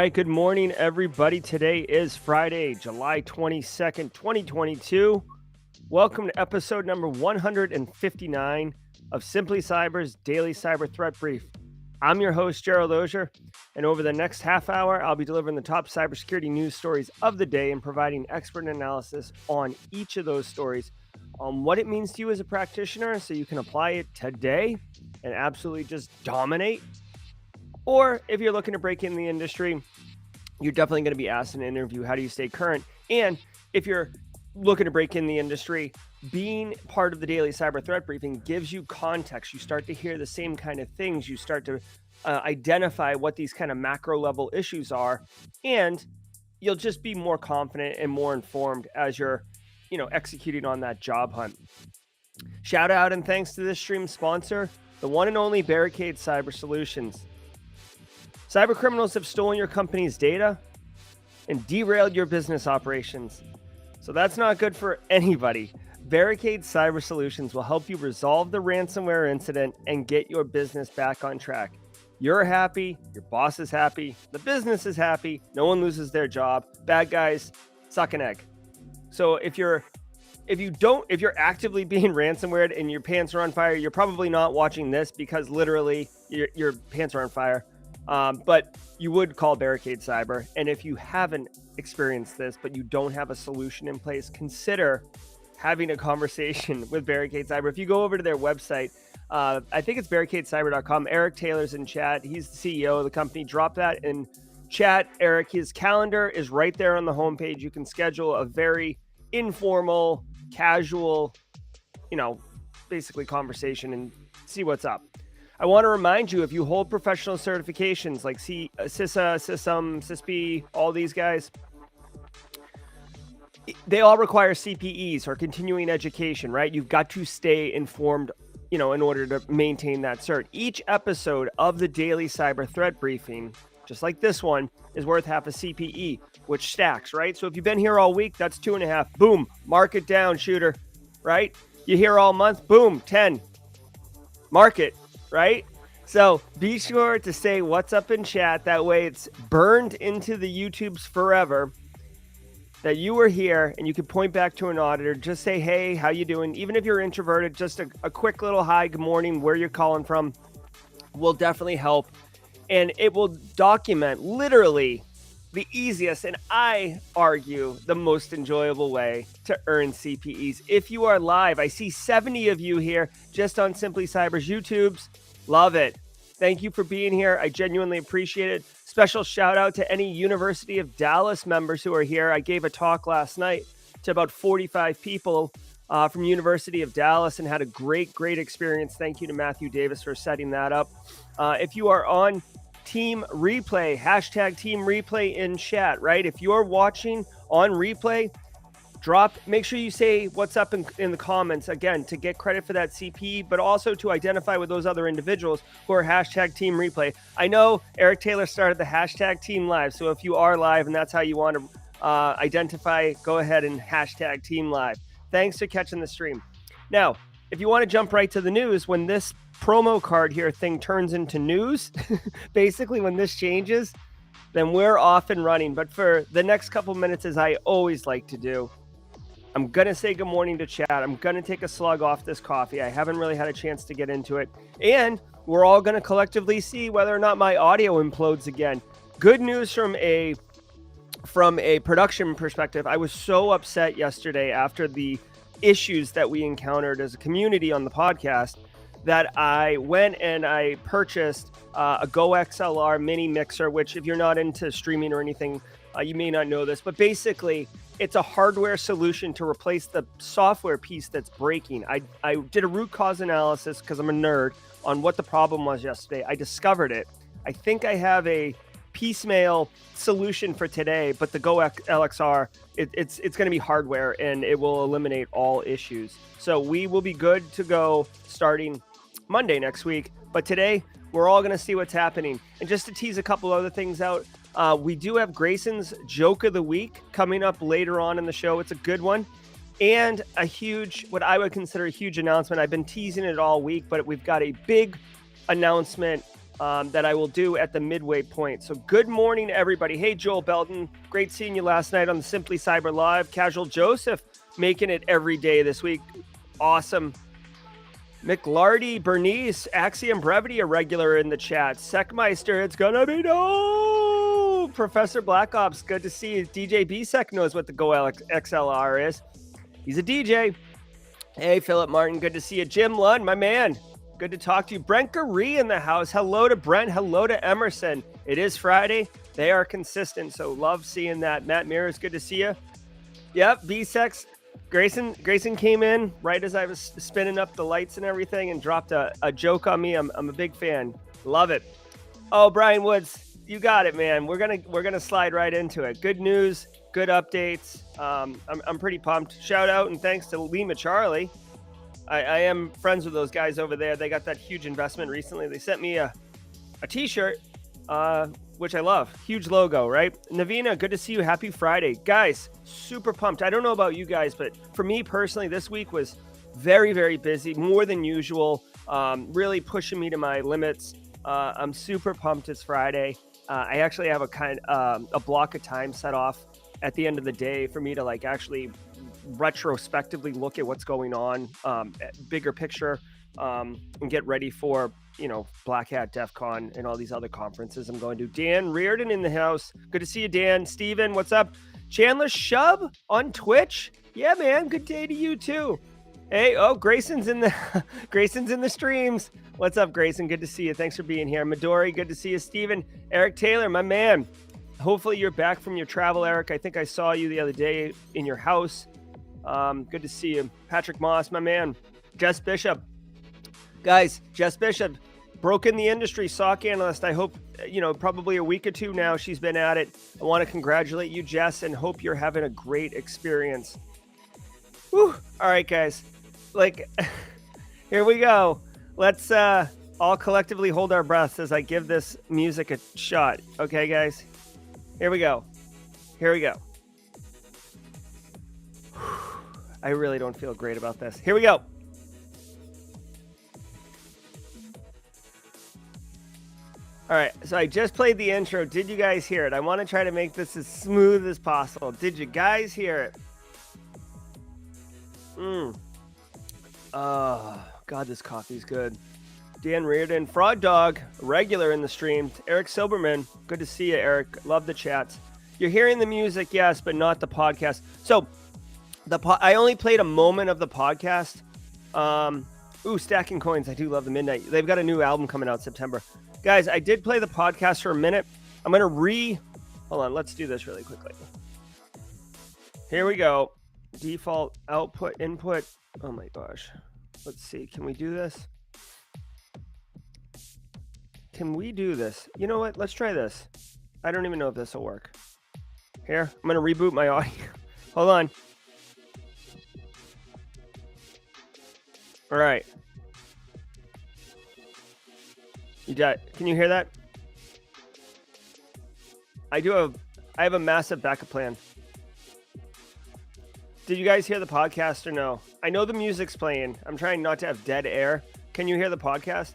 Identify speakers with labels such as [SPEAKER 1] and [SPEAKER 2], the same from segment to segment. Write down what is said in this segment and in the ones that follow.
[SPEAKER 1] right, good morning, everybody. Today is Friday, July 22nd, 2022. Welcome to episode number 159 of Simply Cyber's Daily Cyber Threat Brief. I'm your host, Gerald, and over the next half hour, I'll be delivering the top cybersecurity news stories of the day and providing expert analysis on each of those stories, on what it means to you as a practitioner so you can apply it today and absolutely just dominate. Or if you're looking to break in the industry, you're definitely going to be asked in an interview, how do you stay current? And if you're looking to break in the industry, being part of the daily cyber threat briefing gives you context. You start to hear the same kind of things. You start to identify what these kind of macro level issues are, and you'll just be more confident and more informed as you're, executing on that job hunt. Shout out and thanks to this stream sponsor, the one and only Barricade Cyber Solutions. Cyber criminals have stolen your company's data and derailed your business operations. So that's not good for anybody. Barricade Cyber Solutions will help you resolve the ransomware incident and get your business back on track. You're happy, your boss is happy, the business is happy, no one loses their job. Bad guys suck an egg. So if you're actively being ransomwared and your pants are on fire, you're probably not watching this because literally your pants are on fire. But you would call Barricade Cyber. And if you haven't experienced this, but you don't have a solution in place, consider having a conversation with Barricade Cyber. If you go over to their website, I think it's barricadecyber.com. Eric Taylor's in chat. He's the CEO of the company. Drop that in chat, Eric. His calendar is right there on the homepage. You can schedule a very informal, casual, basically conversation and see what's up. I want to remind you, if you hold professional certifications like CISA, CISM, CISP, all these guys, they all require CPEs or continuing education, right? You've got to stay informed, in order to maintain that cert. Each episode of the Daily Cyber Threat Briefing, just like this one, is worth half a CPE, which stacks, right? So if you've been here all week, that's 2.5. Boom, mark it down, shooter, right? You here all month, boom, 10. Mark it. Right? So be sure to say what's up in chat. That way it's burned into the YouTubes forever that you were here, and you can point back to an auditor. Just say, hey, how you doing? Even if you're introverted, just a quick little hi, good morning, where you're calling from will definitely help. And it will document literally the easiest, and I argue the most enjoyable way to earn CPEs. If you are live, I see 70 of you here just on Simply Cyber's YouTubes. Love it. Thank you for being here. I genuinely appreciate it. Special shout out to any University of Dallas members who are here. I gave a talk last night to about 45 people from University of Dallas and had a great experience. Thank you to Matthew Davis for setting that up. If you are on Team Replay, hashtag Team Replay in chat, right? If you're watching on replay, make sure you say what's up in the comments, again, to get credit for that CP, but also to identify with those other individuals who are hashtag Team Replay. I know Eric Taylor started the hashtag Team Live, so if you are live and that's how you want to identify, go ahead and hashtag Team Live. Thanks for catching the stream. Now, if you want to jump right to the news, when this promo card here thing turns into news, basically when this changes, then we're off and running. But for the next couple minutes, as I always like to do, I'm going to say good morning to chat. I'm going to take a slug off this coffee. I haven't really had a chance to get into it. And we're all going to collectively see whether or not my audio implodes again. Good news from a production perspective. I was so upset yesterday after the issues that we encountered as a community on the podcast that I went and I purchased a Go XLR mini mixer, which if you're not into streaming or anything, you may not know this, but basically it's a hardware solution to replace the software piece that's breaking. I did a root cause analysis because I'm a nerd on what the problem was yesterday. I discovered it. I think I have a piecemeal solution for today, but the Go LXR, it's going to be hardware and it will eliminate all issues. So we will be good to go starting Monday next week. But today we're all going to see what's happening. And just to tease a couple other things out, we do have Grayson's Joke of the Week coming up later on in the show. It's a good one. And what I would consider a huge announcement. I've been teasing it all week, but we've got a big announcement that I will do at the midway point. So good morning to everybody. Hey, Joel Belton. Great seeing you last night on the Simply Cyber Live. Casual Joseph making it every day this week. Awesome. McLarty, Bernice, Axiom Brevity, a regular in the chat. Secmeister, it's gonna be no. Professor Black Ops, good to see you. DJ BSec knows what the Go XLR is. He's a DJ. Hey, Philip Martin, good to see you. Jim Lund, my man, good to talk to you. Brent Garee in the house. Hello to Brent. Hello to Emerson. It is Friday. They are consistent, so love seeing that. Matt Mears, good to see you. Yep, BSex. Grayson came in right as I was spinning up the lights and everything and dropped a joke on me. I'm a big fan. Love it. Oh, Brian Woods, you got it, man. We're gonna slide right into it. Good news, good updates. I'm pretty pumped. Shout out and thanks to Lima Charlie. I am friends with those guys over there. They got that huge investment recently. They sent me a t-shirt, which I love. Huge logo, right? Navina, good to see you. Happy Friday. Guys, super pumped. I don't know about you guys, but for me personally, this week was very, very busy, more than usual, really pushing me to my limits. I'm super pumped it's Friday. I actually have a block of time set off at the end of the day for me to like actually retrospectively look at what's going on, bigger picture, and get ready for, Black Hat, DEF CON, and all these other conferences I'm going to. Dan Reardon in the house. Good to see you, Dan. Steven, what's up? Chandler Shub on Twitch. Yeah, man. Good day to you, too. Hey, Grayson's in the streams. What's up, Grayson? Good to see you. Thanks for being here. Midori, good to see you. Steven, Eric Taylor, my man. Hopefully you're back from your travel, Eric. I think I saw you the other day in your house. Good to see you. Patrick Moss, my man. Jess Bishop. Guys, Jess Bishop, broke in the industry, SOC analyst. I hope, probably a week or two now she's been at it. I want to congratulate you, Jess, and hope you're having a great experience. Whew. All right, guys. Here we go. Let's all collectively hold our breaths as I give this music a shot. Okay, guys? Here we go. I really don't feel great about this. Here we go. All right, so I just played the intro. Did you guys hear it? I want to try to make this as smooth as possible. Did you guys hear it? Oh, God, this coffee's good. Dan Reardon, Frog Dog, regular in the stream. Eric Silberman, good to see you, Eric. Love the chats. You're hearing the music, yes, but not the podcast. So I only played a moment of the podcast. Stacking Coins. I do love the Midnight. They've got a new album coming out September. Guys, I did play the podcast for a minute. I'm going to hold on. Let's do this really quickly. Here we go. Default output input. Oh my gosh. Let's see. Can we do this? You know what? Let's try this. I don't even know if this will work. Here, I'm going to reboot my audio. Hold on. All right. Can you hear that? I have a massive backup plan. Did you guys hear the podcast or no? I know the music's playing. I'm trying not to have dead air. Can you hear the podcast?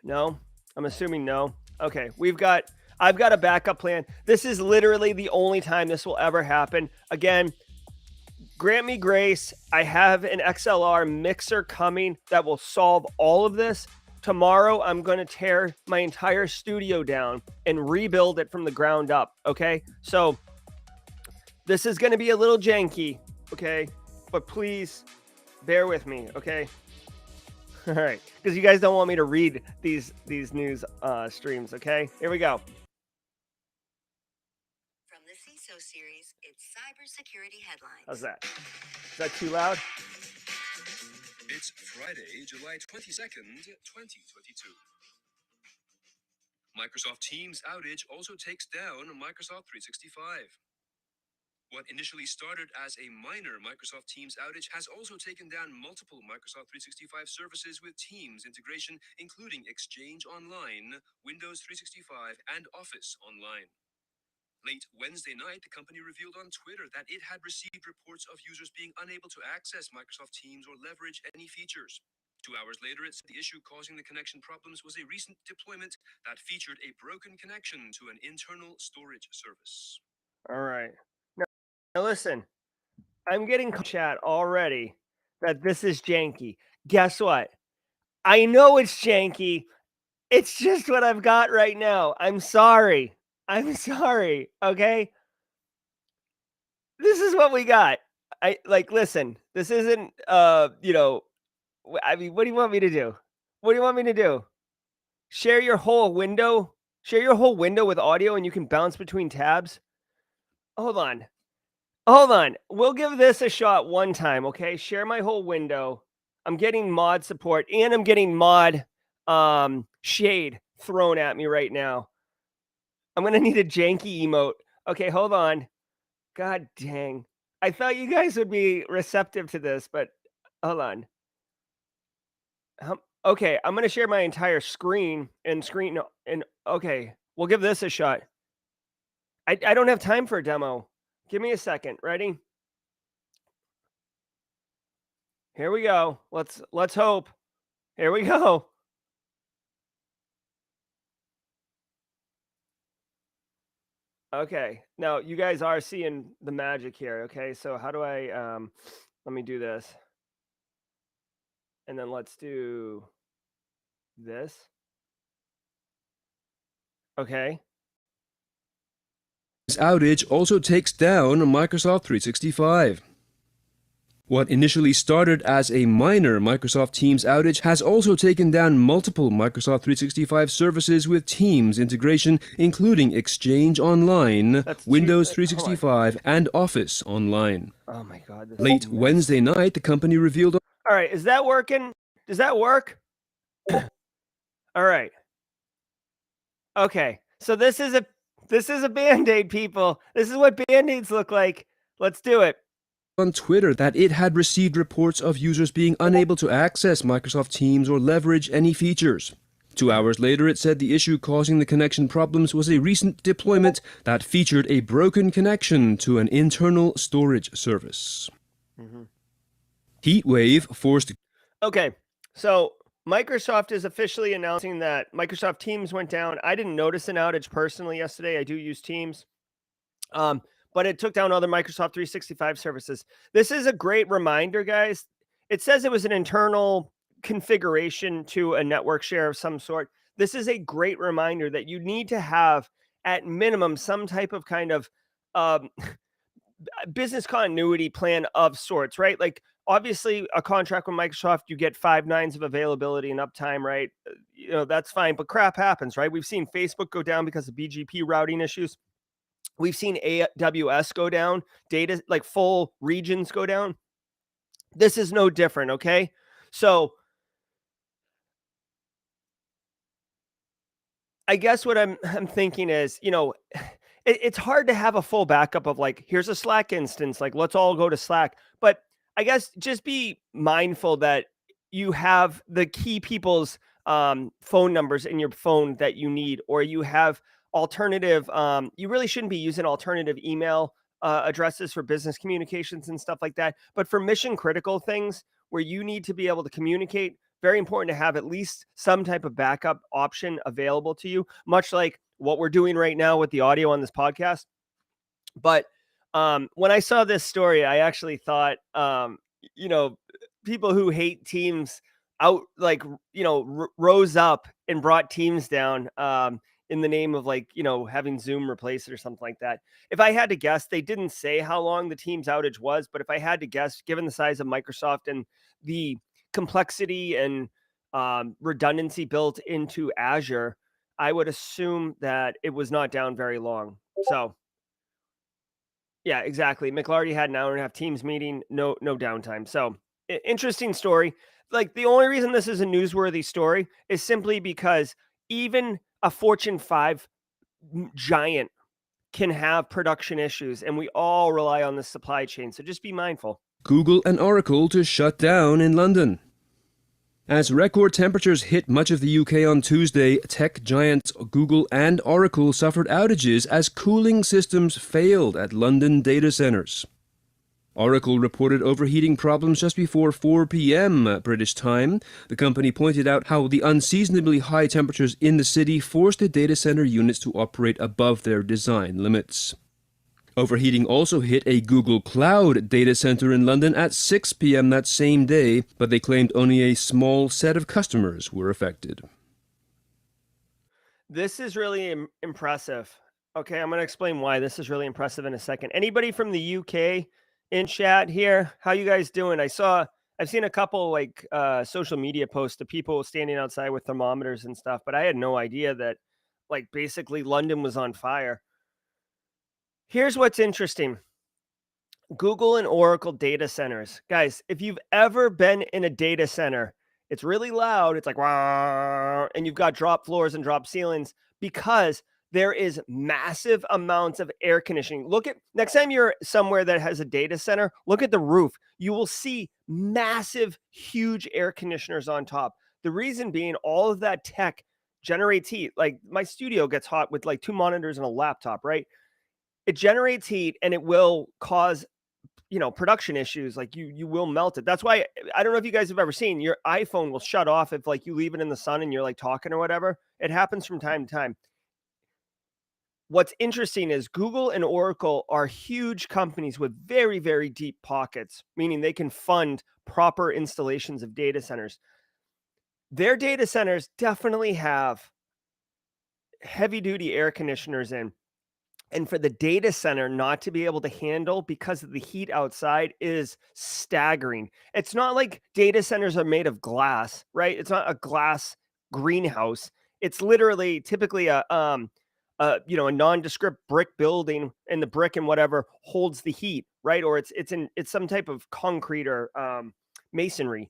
[SPEAKER 1] No? I'm assuming no. Okay, I've got a backup plan. This is literally the only time this will ever happen. Again, grant me grace. I have an XLR mixer coming that will solve all of this. Tomorrow, I'm going to tear my entire studio down and rebuild it from the ground up, okay? So this is going to be a little janky, okay? But please bear with me, okay? All right, because you guys don't want me to read these news streams, okay? Here we go.
[SPEAKER 2] From the CISO series, it's cybersecurity headlines.
[SPEAKER 1] How's that? Is that too loud?
[SPEAKER 3] It's Friday, July 22nd, 2022. Microsoft Teams outage also takes down Microsoft 365. What initially started as a minor Microsoft Teams outage has also taken down multiple Microsoft 365 services with Teams integration, including Exchange Online, Windows 365, and Office Online. Late Wednesday night, the company revealed on Twitter that it had received reports of users being unable to access Microsoft Teams or leverage any features. 2 hours later, it said the issue causing the connection problems was a recent deployment that featured a broken connection to an internal storage service.
[SPEAKER 1] All right. Now listen, I'm getting chat already that this is janky. Guess what? I know it's janky. It's just what I've got right now. I'm sorry. Okay? This is what we got. Listen, this isn't I mean, what do you want me to do? What do you want me to do? Share your whole window? Share your whole window with audio and you can bounce between tabs? Hold on. We'll give this a shot one time, okay? Share my whole window. I'm getting mod support and I'm getting mod shade thrown at me right now. I'm going to need a janky emote. Okay, hold on. God dang. I thought you guys would be receptive to this, but hold on. Okay, I'm going to share my entire screen and okay, we'll give this a shot. I don't have time for a demo. Give me a second. Ready? Here we go. Let's hope. Here we go. Okay. Now you guys are seeing the magic here. Okay. So how do I let me do this. And then let's do this. Okay.
[SPEAKER 3] This outage also takes down Microsoft 365. What initially started as a minor Microsoft Teams outage has also taken down multiple Microsoft 365 services with Teams integration, including Exchange Online, Windows 365, and Office Online.
[SPEAKER 1] Oh my God.
[SPEAKER 3] Late Wednesday night, the company revealed...
[SPEAKER 1] All right, is that working? Does that work? All right. Okay, so this is a Band-Aid, people. This is what Band-Aids look like. Let's do it.
[SPEAKER 3] On Twitter that it had received reports of users being unable to access Microsoft Teams or leverage any features. 2 hours later, it said the issue causing the connection problems was a recent deployment that featured a broken connection to an internal storage service. Heatwave forced...
[SPEAKER 1] Okay, so Microsoft is officially announcing that Microsoft Teams went down. I didn't notice an outage personally yesterday. I do use Teams. But it took down other Microsoft 365 services. This is a great reminder, guys. It says it was an internal configuration to a network share of some sort. This is a great reminder that you need to have, at minimum, some type of kind of business continuity plan of sorts, right? Like, obviously, a contract with Microsoft, you get 5 nines of availability and uptime, right? That's fine, but crap happens, right? We've seen Facebook go down because of BGP routing issues. We've seen AWS go down, data, like full regions go down. This is no different, okay? So I guess what I'm thinking is, it's hard to have a full backup of like, here's a Slack instance, like let's all go to Slack. But I guess just be mindful that you have the key people's phone numbers in your phone that you need, or you have alternative, you really shouldn't be using alternative email addresses for business communications and stuff like that. But for mission critical things where you need to be able to communicate, very important to have at least some type of backup option available to you, much like what we're doing right now with the audio on this podcast. But when I saw this story, I actually thought, people who hate Teams out, like, rose up and brought Teams down in the name of having Zoom replace it or something like that. If I had to guess, they didn't say how long the Teams outage was, but if I had to guess, given the size of Microsoft and the complexity and redundancy built into Azure, I would assume that it was not down very long. So yeah, exactly. McLarty had an hour and a half Teams meeting, no downtime. So interesting story. Like, the only reason this is a newsworthy story is simply because even a Fortune 5 giant can have production issues, and we all rely on the supply chain. So just be mindful.
[SPEAKER 3] Google and Oracle to shut down in London. As record temperatures hit much of the UK on Tuesday, tech giants Google and Oracle suffered outages as cooling systems failed at London data centers. Oracle reported overheating problems just before 4 p.m. British time. The company pointed out how the unseasonably high temperatures in the city forced the data center units to operate above their design limits. Overheating also hit a Google Cloud data center in London at 6 p.m. that same day, but they claimed only a small set of customers were affected.
[SPEAKER 1] This is really impressive. Okay, I'm going to explain why this is really impressive in a second. Anybody from the UK in chat here? How you guys doing? I've seen a couple like social media posts of people standing outside with thermometers and stuff, but I had no idea that like basically London was on fire. Here's what's interesting. Google and Oracle data centers. Guys, if you've ever been in a data center, it's really loud. It's like, "Wah," and you've got drop floors and drop ceilings because there is massive amounts of air conditioning. Look at next time you're somewhere that has a data center, look at the roof. You will see massive, huge air conditioners on top. The reason being, all of that tech generates heat. Like my studio gets hot with like 2 monitors and a laptop, right? It generates heat and it will cause production issues. Like you will melt it. That's why I don't know if you guys have ever seen your iPhone will shut off if like you leave it in the sun and you're like talking or whatever. It happens from time to time. What's interesting is Google and Oracle are huge companies with very, very deep pockets, meaning they can fund proper installations of data centers. Their data centers definitely have heavy duty air conditioners in. And for the data center not to be able to handle because of the heat outside is staggering. It's not like data centers are made of glass, right? It's not a glass greenhouse. It's literally typically a nondescript brick building, and the brick and whatever holds the heat, right? Or it's some type of concrete or masonry.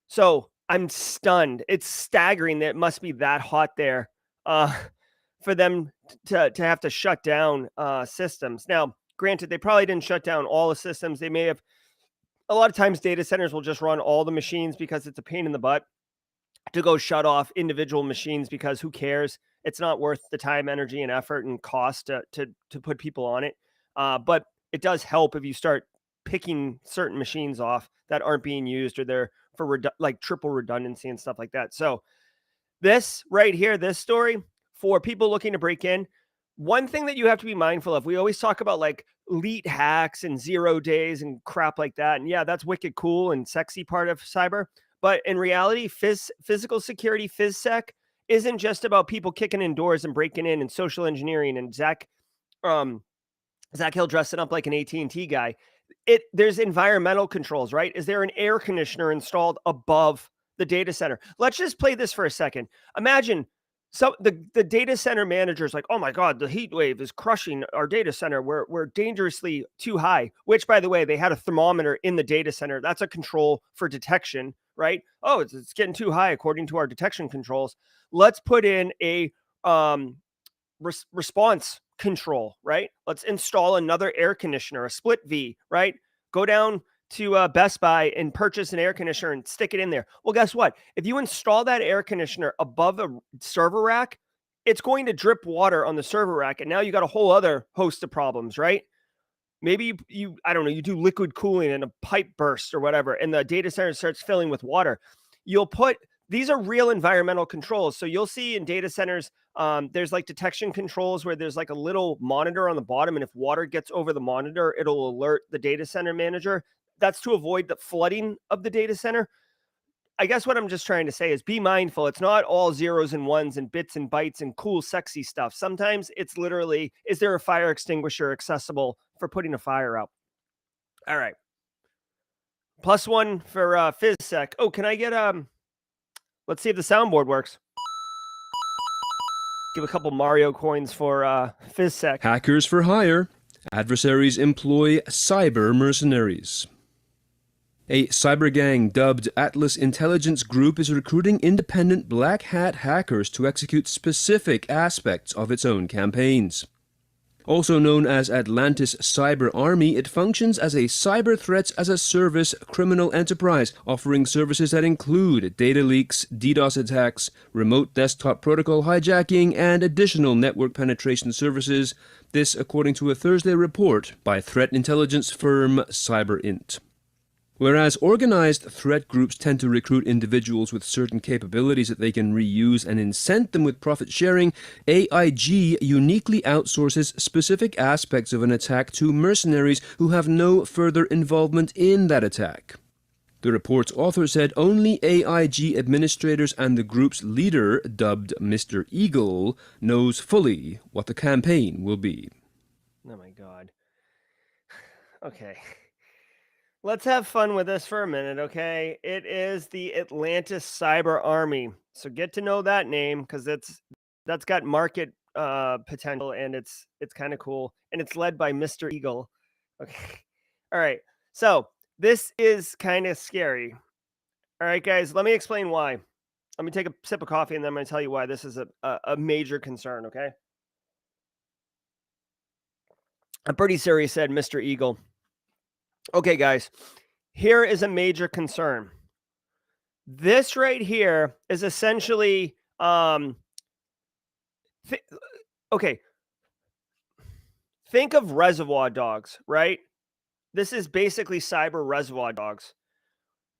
[SPEAKER 1] So I'm stunned. It's staggering that it must be that hot there. For them to have to shut down systems. Now, granted, they probably didn't shut down all the systems. They may have. A lot of times, data centers will just run all the machines because it's a pain in the butt to go shut off individual machines because who cares? It's not worth the time, energy, and effort and cost to put people on it. But it does help if you start picking certain machines off that aren't being used or they're for like triple redundancy and stuff like that. So this right here, this story, for people looking to break in, one thing that you have to be mindful of, we always talk about like elite hacks and 0 days and crap like that. And yeah, that's wicked cool and sexy part of cyber. But in reality, physical security, PhysSec, isn't just about people kicking in doors and breaking in and social engineering and Zach Hill dressing up like an AT&T guy. There's environmental controls, right? Is there an air conditioner installed above the data center? Let's just play this for a second. Imagine the data center manager is like, oh my God, the heat wave is crushing our data center. We're dangerously too high, which by the way, they had a thermometer in the data center. That's a control for detection, right? Oh, it's getting too high according to our detection controls. Let's put in a response control, right? Let's install another air conditioner, a split V, right? Go down to Best Buy and purchase an air conditioner and stick it in there. Well, guess what? If you install that air conditioner above a server rack, it's going to drip water on the server rack. And now you got a whole other host of problems, right? Maybe I don't know, you do liquid cooling and a pipe bursts or whatever, and the data center starts filling with water. These are real environmental controls. So you'll see in data centers, there's like detection controls where there's like a little monitor on the bottom. And if water gets over the monitor, it'll alert the data center manager. That's to avoid the flooding of the data center. I guess what I'm just trying to say is be mindful. It's not all zeros and ones and bits and bytes and cool, sexy stuff. Sometimes it's literally, is there a fire extinguisher accessible for putting a fire out? All right. +1 for PhysSec. Oh, can I get let's see if the soundboard works. Give a couple Mario coins for PhysSec.
[SPEAKER 3] Hackers for hire. Adversaries employ cyber mercenaries. A cyber gang dubbed Atlas Intelligence Group is recruiting independent black hat hackers to execute specific aspects of its own campaigns. Also known as Atlantis Cyber Army, it functions as a cyber threats as a service criminal enterprise, offering services that include data leaks, DDoS attacks, remote desktop protocol hijacking, and additional network penetration services. This according to a Thursday report by threat intelligence firm CyberInt. Whereas organized threat groups tend to recruit individuals with certain capabilities that they can reuse and incent them with profit sharing, AIG uniquely outsources specific aspects of an attack to mercenaries who have no further involvement in that attack. The report's author said only AIG administrators and the group's leader, dubbed Mr. Eagle, knows fully what the campaign will be.
[SPEAKER 1] Oh my God. Okay. Let's have fun with this for a minute, okay? It is the Atlantis Cyber Army. So get to know that name because that's got market potential and it's kind of cool. And it's led by Mr. Eagle. Okay. All right. So this is kind of scary. All right, guys, let me explain why. Let me take a sip of coffee and then I'm going to tell you why this is a major concern, okay? I'm pretty serious, said Mr. Eagle. Okay, guys, here is a major concern. This right here is essentially, okay, think of Reservoir Dogs, right? This is basically cyber Reservoir Dogs.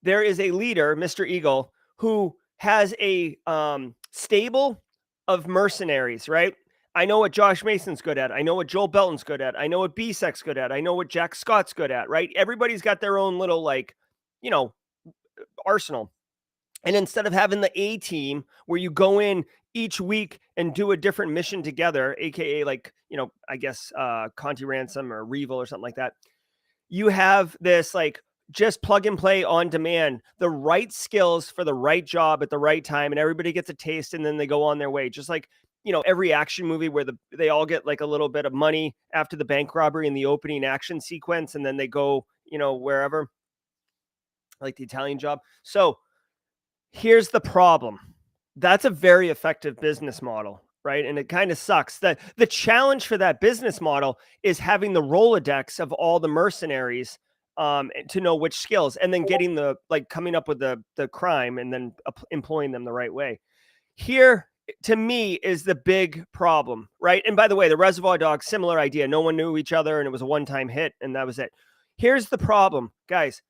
[SPEAKER 1] There is a leader, Mr. Eagle, who has a stable of mercenaries, right? I know what Josh Mason's good at. I know what Joel Belton's good at. I know what B-Sec's good at. I know what Jack Scott's good at, right? Everybody's got their own little, like, arsenal. And instead of having the A team where you go in each week and do a different mission together, aka like, I guess Conti Ransom or Revel or something like that, you have this like just plug and play on demand, the right skills for the right job at the right time, and everybody gets a taste and then they go on their way. Just like, every action movie where they all get like a little bit of money after the bank robbery in the opening action sequence, and then they go, wherever, like the Italian Job. So here's the problem. That's a very effective business model, right? And it kind of sucks that the challenge for that business model is having the Rolodex of all the mercenaries to know which skills, and then getting coming up with the crime and then employing them the right way. Here, to me, is the big problem, right? And by the way, the Reservoir Dogs, similar idea. No one knew each other and it was a one-time hit and that was it. Here's the problem, guys.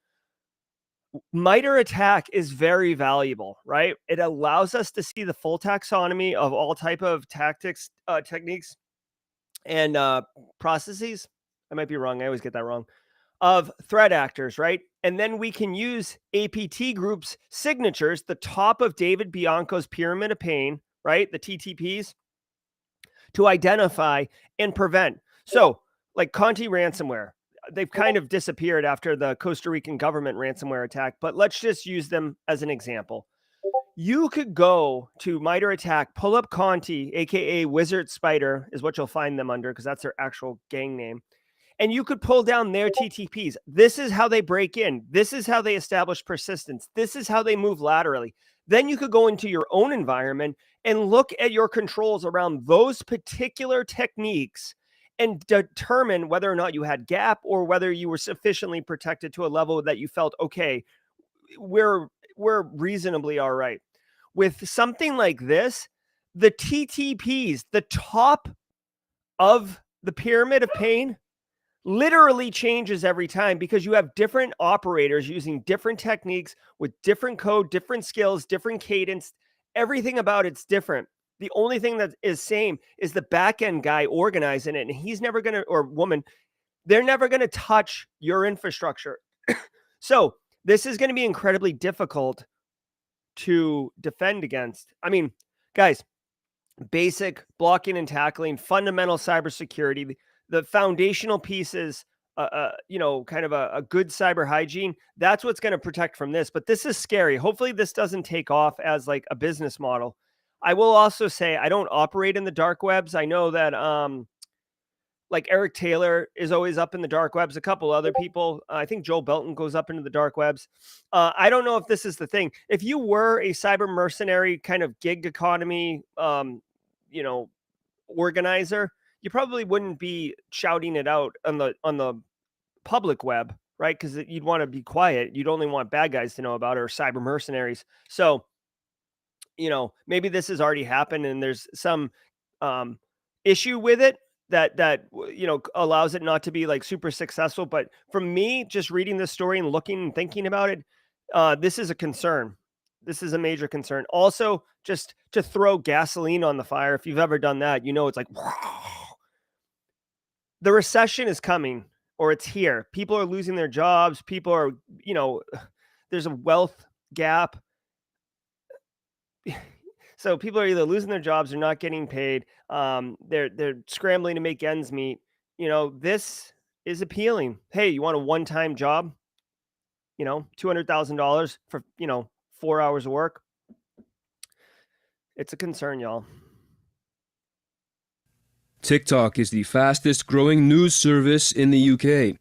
[SPEAKER 1] MITRE ATT&CK is very valuable, right? It allows us to see the full taxonomy of all type of tactics, techniques, and processes. I might be wrong. I always get that wrong. Of threat actors, right? And then we can use APT Group's signatures, the top of David Bianco's Pyramid of Pain, right? The TTPs, to identify and prevent. So, like Conti ransomware, they've kind of disappeared after the Costa Rican government ransomware attack, but let's just use them as an example. You could go to MITRE ATT&CK, pull up Conti, aka Wizard Spider, is what you'll find them under because that's their actual gang name. And you could pull down their TTPs. This is how they break in. This is how they establish persistence. This is how they move laterally. Then you could go into your own environment and look at your controls around those particular techniques and determine whether or not you had gap or whether you were sufficiently protected to a level that you felt, okay, we're reasonably all right. With something like this, the TTPs, the top of the Pyramid of Pain, literally changes every time because you have different operators using different techniques with different code, different skills, different cadence. Everything about it's different. The only thing that is same is the back end guy organizing it, and he's never going to, or woman, they're never going to touch your infrastructure. So this is going to be incredibly difficult to defend against. I mean, guys, basic blocking and tackling, fundamental cybersecurity, the foundational pieces, kind of a good cyber hygiene. That's what's going to protect from this. But this is scary. Hopefully this doesn't take off as like a business model. I will also say I don't operate in the dark webs. I know that like Eric Taylor is always up in the dark webs. A couple other people, I think Joel Belton goes up into the dark webs. I don't know if this is the thing. If you were a cyber mercenary kind of gig economy, organizer, you probably wouldn't be shouting it out on the public web, right? Because you'd want to be quiet. You'd only want bad guys to know about it or cyber mercenaries. So, maybe this has already happened and there's some um, issue with it that allows it not to be like super successful. But from me, just reading this story and looking and thinking about it, this is a concern. This is a major concern. Also, just to throw gasoline on the fire, if you've ever done that, it's like the recession is coming or it's here. People are losing their jobs. People are, there's a wealth gap. So people are either losing their jobs or not getting paid. They're scrambling to make ends meet. This is appealing. Hey, you want a one-time job? $200,000 for 4 hours of work. It's a concern, y'all.
[SPEAKER 3] TikTok is the fastest growing news service in the UK.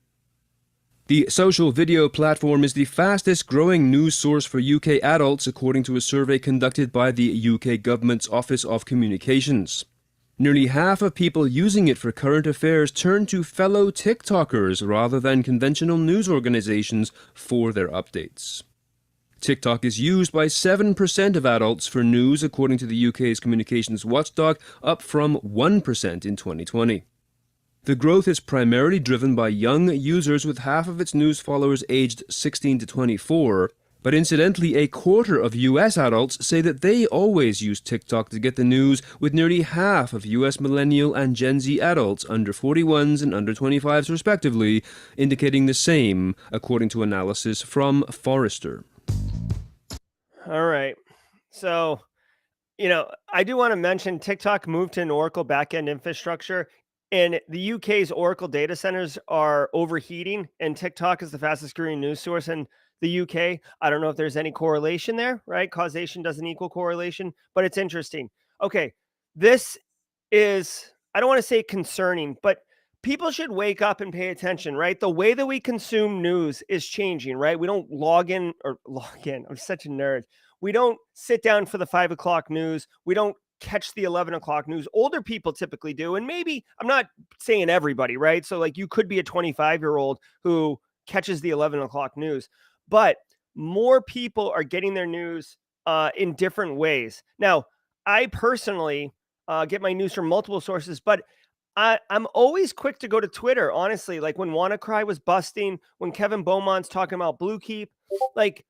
[SPEAKER 3] The social video platform is the fastest growing news source for UK adults, according to a survey conducted by the UK government's Office of Communications. Nearly half of people using it for current affairs turn to fellow TikTokers rather than conventional news organizations for their updates. TikTok is used by 7% of adults for news, according to the UK's communications watchdog, up from 1% in 2020. The growth is primarily driven by young users, with half of its news followers aged 16 to 24. But incidentally, a quarter of US adults say that they always use TikTok to get the news, with nearly half of US millennial and Gen Z adults, under 41s and under 25s respectively, indicating the same, according to analysis from Forrester.
[SPEAKER 1] All right. So, I do want to mention TikTok moved to an Oracle backend infrastructure, and the UK's Oracle data centers are overheating, and TikTok is the fastest growing news source in the UK. I don't know if there's any correlation there, right? Causation doesn't equal correlation, but it's interesting. Okay. This is, I don't want to say concerning, but people should wake up and pay attention, right? The way that we consume news is changing, right? We don't log in. I'm such a nerd. We don't sit down for the 5 o'clock news. We don't catch the 11 o'clock news. Older people typically do. And maybe, I'm not saying everybody, right? So like you could be a 25-year-old who catches the 11 o'clock news, but more people are getting their news in different ways. Now, I personally get my news from multiple sources, but I'm always quick to go to Twitter, honestly. Like when WannaCry was busting, when Kevin Beaumont's talking about Blue Keep, like,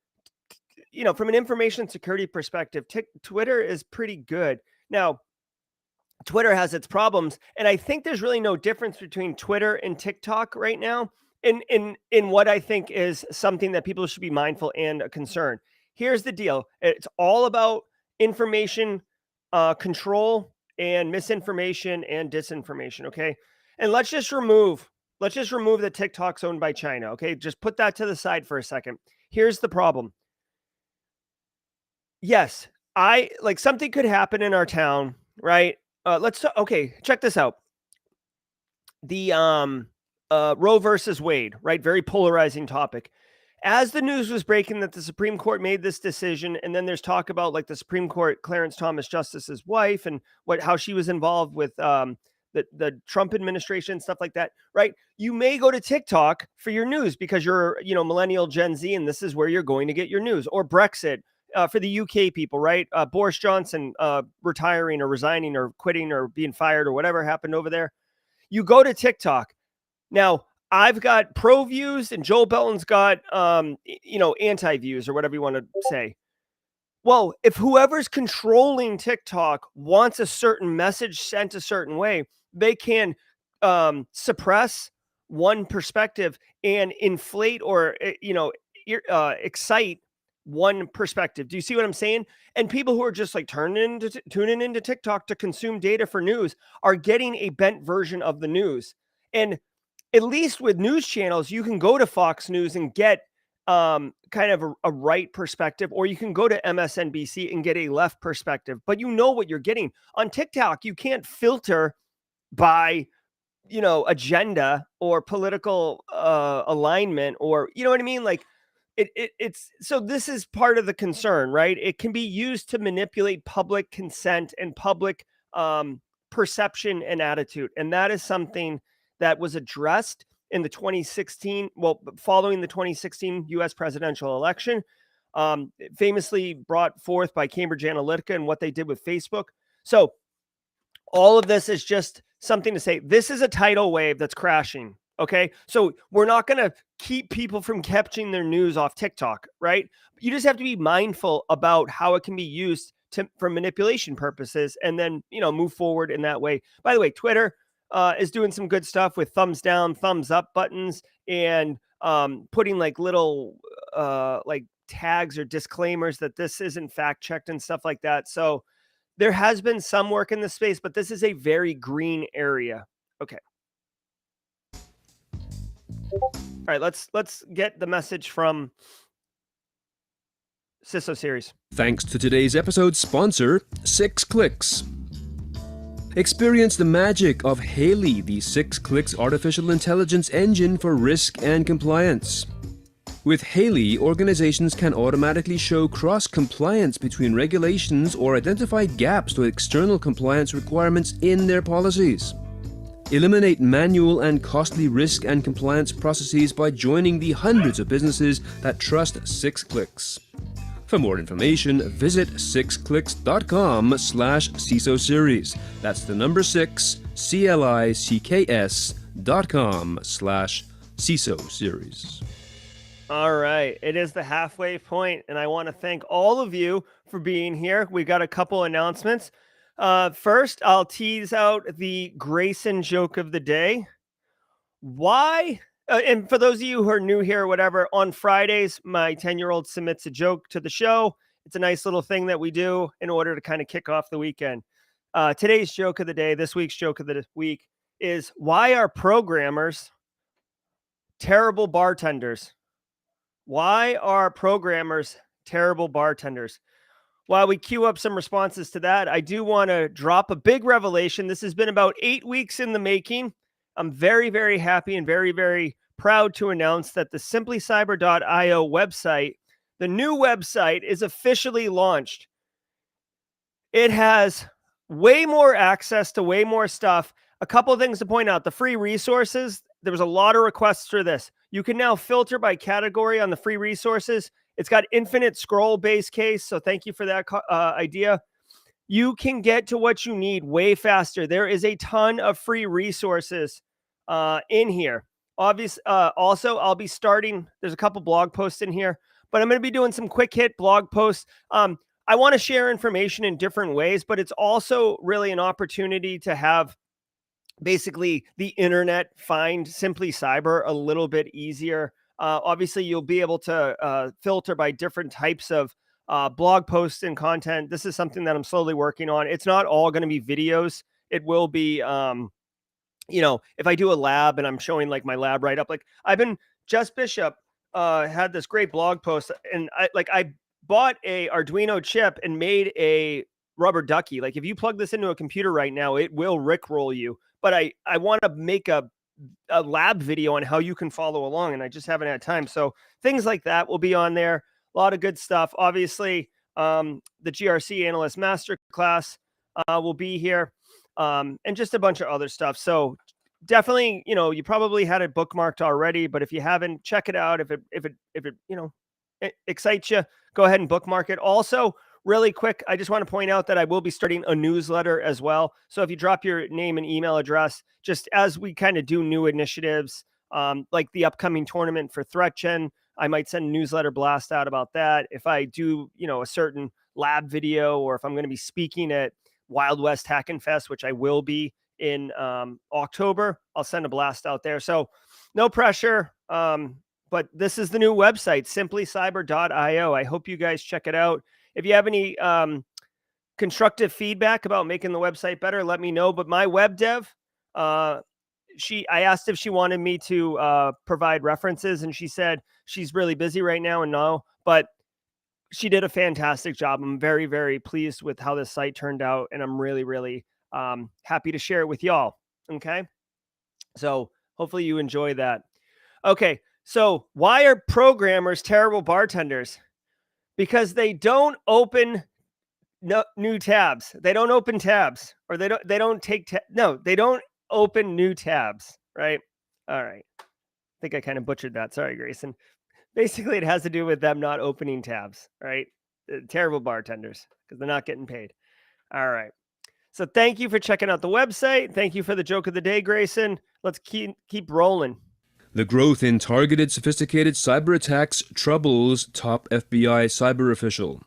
[SPEAKER 1] from an information security perspective, Twitter is pretty good. Now, Twitter has its problems, and I think there's really no difference between Twitter and TikTok right now in what I think is something that people should be mindful and a concern. Here's the deal. It's all about information control and misinformation and disinformation, okay? And let's just remove that TikTok's owned by China, okay? Just put that to the side for a second. Here's the problem. Yes, something could happen in our town, right? Okay, check this out. The Roe versus Wade, right? Very polarizing topic. As the news was breaking that the Supreme Court made this decision, and then there's talk about like the Supreme Court, Clarence Thomas Justice's wife, and how she was involved with the Trump administration, stuff like that, right? You may go to TikTok for your news because you're, millennial Gen Z, and this is where you're going to get your news. Or Brexit for the UK people, right? Boris Johnson retiring or resigning or quitting or being fired or whatever happened over there. You go to TikTok. Now, I've got pro views and Joel Belton's got, anti views or whatever you want to say. Well, if whoever's controlling TikTok wants a certain message sent a certain way, they can suppress one perspective and inflate or, excite one perspective. Do you see what I'm saying? And people who are just like tuning into TikTok to consume data for news are getting a bent version of the news. And at least with news channels, you can go to Fox News and get kind of a right perspective, or you can go to MSNBC and get a left perspective, but you know what you're getting. On TikTok, you can't filter by, agenda or political alignment, or, you know what I mean? Like it's, so this is part of the concern, right? It can be used to manipulate public consent and public perception and attitude. And that is something that was addressed in the 2016, well, following the 2016 US presidential election, famously brought forth by Cambridge Analytica and what they did with Facebook. So all of this is just something to say, this is a tidal wave that's crashing. Okay. So we're not going to keep people from catching their news off TikTok, right? You just have to be mindful about how it can be used for manipulation purposes, and then, move forward in that way. By the way, Twitter is doing some good stuff with thumbs down, thumbs up buttons, and putting like little like tags or disclaimers that this isn't fact checked and stuff like that. So there has been some work in this space, but this is a very green area. Okay. All right, let's get the message from CISO series.
[SPEAKER 3] Thanks to today's episode sponsor, 6 Clicks. Experience the magic of Haley, the 6 Clicks artificial intelligence engine for risk and compliance. With Haley, organizations can automatically show cross-compliance between regulations or identify gaps to external compliance requirements in their policies. Eliminate manual and costly risk and compliance processes by joining the hundreds of businesses that trust 6 Clicks. For more information, visit 6clicks.com/CISO series. That's the number 6, CLICKS.com/CISO series.
[SPEAKER 1] All right. It is the halfway point, and I want to thank all of you for being here. We got a couple announcements. First, I'll tease out the Grayson joke of the day. Why? And for those of you who are new here or whatever, on Fridays, my 10-year-old submits a joke to the show. It's a nice little thing that we do in order to kind of kick off the weekend. Today's joke of the day, this week's joke of the week, is why are programmers terrible bartenders? Why are programmers terrible bartenders? While we queue up some responses to that, I do want to drop a big revelation. This has been about 8 weeks in the making. I'm very, very happy and very, very proud to announce that the simplycyber.io website, the new website, is officially launched. It has way more access to way more stuff. A couple of things to point out. The free resources, there was a lot of requests for this. You can now filter by category on the free resources. It's got infinite scroll base case, so thank you for that idea. You can get to what you need way faster. There is a ton of free resources in here. Obviously, also, I'll be starting, there's a couple blog posts in here, but I'm going to be doing some quick hit blog posts. I want to share information in different ways, but it's also really an opportunity to have basically the internet find Simply Cyber a little bit easier. Obviously, you'll be able to filter by different types of blog posts and content. This is something that I'm slowly working on. It's not all going to be videos. It will be, if I do a lab and I'm showing like my lab write up, like Jess Bishop had this great blog post, and I bought a Arduino chip and made a rubber ducky. Like if you plug this into a computer right now, it will rickroll you. But I want to make a lab video on how you can follow along, and I just haven't had time. So things like that will be on there. A lot of good stuff. Obviously, the GRC Analyst Master Class will be here, and just a bunch of other stuff. So definitely, you probably had it bookmarked already, but if you haven't, check it out. If it it excites you, go ahead and bookmark it. Also, really quick, I just want to point out that I will be starting a newsletter as well. So if you drop your name and email address, just as we kind of do new initiatives, like the upcoming tournament for ThreatGen, I might send a newsletter blast out about that. If I do, a certain lab video, or if I'm going to be speaking at Wild West Hackin' Fest, which I will be in October, I'll send a blast out there. So no pressure. But this is the new website, simplycyber.io. I hope you guys check it out. If you have any constructive feedback about making the website better, let me know. But my web dev, I asked if she wanted me to provide references, and she said she's really busy right now and no, but she did a fantastic job. I'm very, very pleased with how this site turned out, and I'm really, really happy to share it with y'all. Okay. So hopefully you enjoy that. Okay. So why are programmers terrible bartenders? Because they don't open no new tabs. They don't open tabs, or they don't take they don't open new tabs, right? All right. I think I kind of butchered that. Sorry, Grayson. Basically, it has to do with them not opening tabs, right? Terrible bartenders because they're not getting paid. All right. So thank you for checking out the website. Thank you for the joke of the day, Grayson. Let's keep rolling.
[SPEAKER 3] The growth in targeted sophisticated cyber attacks troubles top FBI cyber official.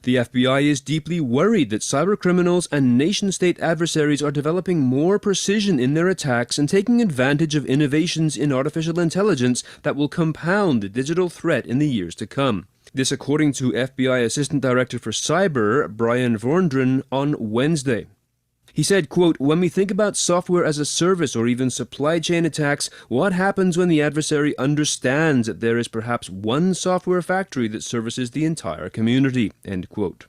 [SPEAKER 3] The FBI is deeply worried that cybercriminals and nation-state adversaries are developing more precision in their attacks and taking advantage of innovations in artificial intelligence that will compound the digital threat in the years to come. This according to FBI Assistant Director for Cyber, Brian Vorndren, on Wednesday. He said, quote, "When we think about software as a service or even supply chain attacks, what happens when the adversary understands that there is perhaps one software factory that services the entire community?" End quote.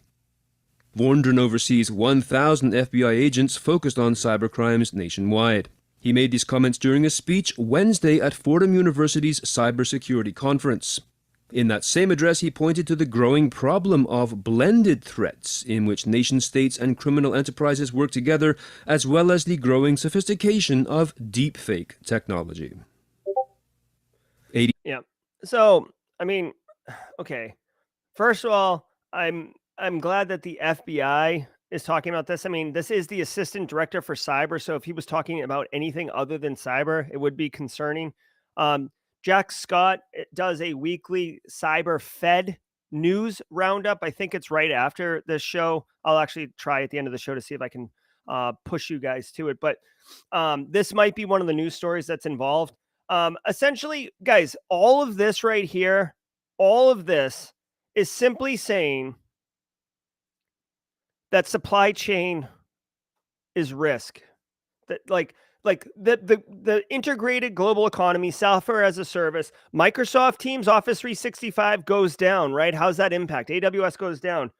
[SPEAKER 3] Vorndren oversees 1,000 FBI agents focused on cybercrimes nationwide. He made these comments during a speech Wednesday at Fordham University's cybersecurity conference. In that same address, he pointed to the growing problem of blended threats, in which nation-states and criminal enterprises work together, as well as the growing sophistication of deepfake technology.
[SPEAKER 1] Yeah. So, I mean, okay. First of all, I'm glad that the FBI is talking about this. I mean, this is the assistant director for cyber, so if he was talking about anything other than cyber, it would be concerning. Jack Scott does a weekly cyber fed news roundup. I think it's right after this show. I'll actually try at the end of the show to see if I can push you guys to it. But this might be one of the news stories that's involved. Essentially, guys, all of this right here, all of this is simply saying that supply chain is risk. That like the integrated global economy, software as a service, Microsoft Teams, Office 365 goes down, right? How's that impact? AWS goes down.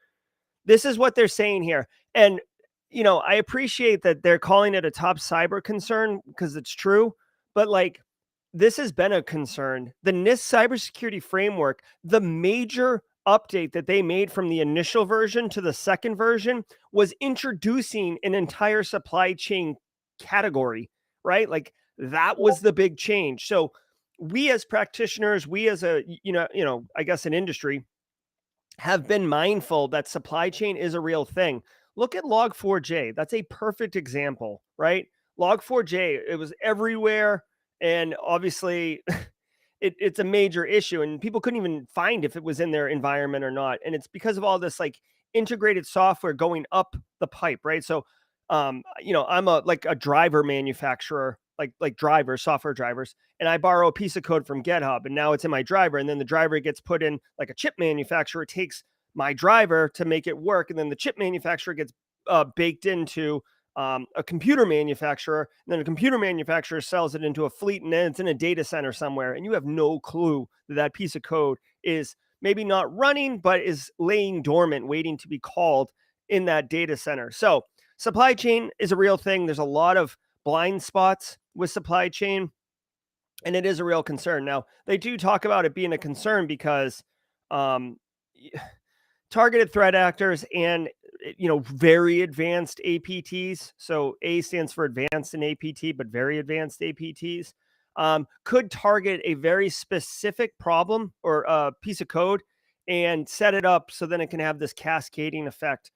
[SPEAKER 1] This is what they're saying here. And, you know, I appreciate that they're calling it a top cyber concern because it's true, but like this has been a concern. The NIST cybersecurity framework, the major update that they made from the initial version to the second version was introducing an entire supply chain category, right? Like that was the big change. So we as practitioners, we as a, I guess an industry have been mindful that supply chain is a real thing. Look at Log4j. That's a perfect example, right? Log4j, it was everywhere. And obviously it's a major issue and people couldn't even find if it was in their environment or not. And it's because of all this like integrated software going up the pipe, right? So, I'm a driver manufacturer, like drivers, software drivers, and I borrow a piece of code from GitHub and now it's in my driver. And then the driver gets put in like a chip manufacturer takes my driver to make it work. And then the chip manufacturer gets baked into a computer manufacturer, and then a computer manufacturer sells it into a fleet, and then it's in a data center somewhere, and you have no clue that that piece of code is maybe not running, but is laying dormant, waiting to be called in that data center. So supply chain is a real thing. There's a lot of blind spots with supply chain, and it is a real concern. Now, they do talk about it being a concern because targeted threat actors and very advanced APTs. So A stands for advanced in APT, but very advanced APTs could target a very specific problem or a piece of code and set it up so then it can have this cascading effect.